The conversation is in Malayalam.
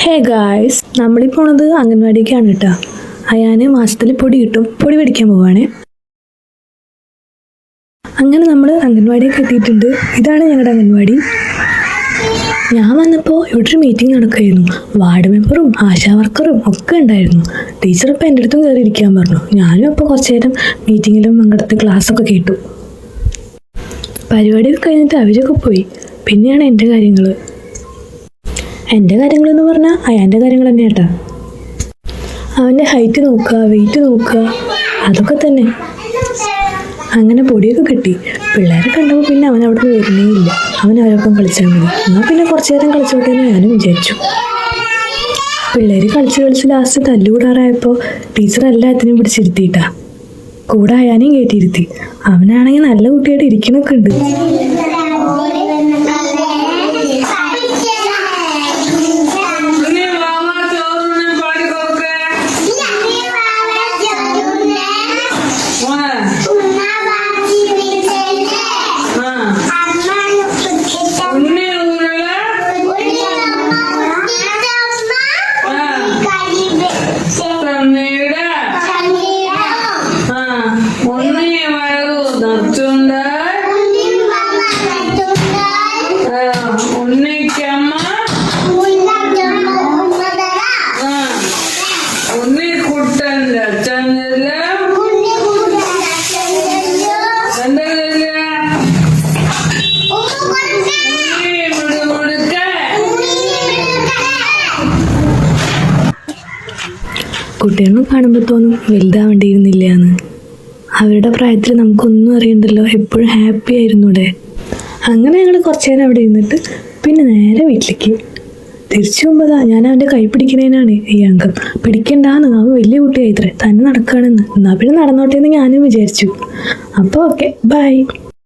ഹേ ഗായ്സ്, നമ്മളീ പോണത് അംഗൻവാടിക്കാണ് കേട്ടോ. അയാന് മാസത്തിൽ പൊടി കിട്ടും, പൊടി മേടിക്കാൻ പോവാണ്. അങ്ങനെ നമ്മൾ അംഗൻവാടിയൊക്കെ എത്തിയിട്ടുണ്ട്. ഇതാണ് ഞങ്ങളുടെ അംഗൻവാടി. ഞാൻ വന്നപ്പോൾ ഇവിടെ ഒരു മീറ്റിംഗ് നടക്കുമായിരുന്നു. വാർഡ് മെമ്പറും ആശാ വർക്കറും ഒക്കെ ഉണ്ടായിരുന്നു. ടീച്ചർ ഇപ്പോൾ എൻ്റെ അടുത്തും കയറി ഇരിക്കാൻ പറഞ്ഞു. ഞാനും അപ്പോൾ കുറച്ച് നേരം മീറ്റിങ്ങിലും പങ്കെടുത്ത് ക്ലാസ്സൊക്കെ കേട്ടു. പരിപാടിയൊക്കെ കഴിഞ്ഞിട്ട് അവരൊക്കെ പോയി. പിന്നെയാണ് എൻ്റെ കാര്യങ്ങൾ എന്ന് പറഞ്ഞാൽ അയാൻ്റെ കാര്യങ്ങൾ തന്നെ കേട്ടോ. അവൻ്റെ ഹൈറ്റ് നോക്കുക, വെയിറ്റ് നോക്കുക, അതൊക്കെ തന്നെ. അങ്ങനെ പൊടിയൊക്കെ കിട്ടി. പിള്ളേരെ കണ്ടപ്പോൾ പിന്നെ അവൻ അവിടെ നിന്ന് വരുന്നേ ഇല്ല. അവൻ അവരൊപ്പം കളിച്ചാൽ മതി. എന്നാൽ പിന്നെ കുറച്ച് നേരം കളിച്ചോട്ടെ എന്ന് ഞാനും വിചാരിച്ചു. പിള്ളേർ കളിച്ച് ലാസ്റ്റ് തല്ലുകൂടാറായപ്പോൾ ടീച്ചർ എല്ലാത്തിനും പിടിച്ചിരുത്തിയിട്ടാ. കൂടെ അയാനെയും കയറ്റിയിരുത്തി. അവനാണെങ്കിൽ നല്ല കുട്ടിയായിട്ട് ഇരിക്കണൊക്കെ ഉണ്ട്. കുട്ടികളെ കാണുമ്പോൾ തോന്നും വലുതാവേണ്ടിയിരുന്നില്ല എന്ന്. അവരുടെ പ്രായത്തിൽ നമുക്കൊന്നും അറിയണ്ടല്ലോ, എപ്പോഴും ഹാപ്പി ആയിരുന്നു ഇവിടെ. അങ്ങനെ ഞങ്ങൾ കുറച്ച് നേരം അവിടെ ഇരുന്നിട്ട് പിന്നെ നേരെ വീട്ടിലേക്ക് തിരിച്ചു പോകുമ്പോഴാ ഞാൻ അവൻ്റെ കൈ പിടിക്കുന്നതിനാണ് ഈ അംഗം. പിടിക്കണ്ടാന്ന്, അവൻ വലിയ കുട്ടിയായിത്രേ, തന്നെ നടക്കുകയാണെന്ന്. എന്നാൽ പിന്നെ നടന്നോട്ടെ എന്ന് ഞാനും വിചാരിച്ചു. അപ്പോൾ ഓക്കെ, ബൈ.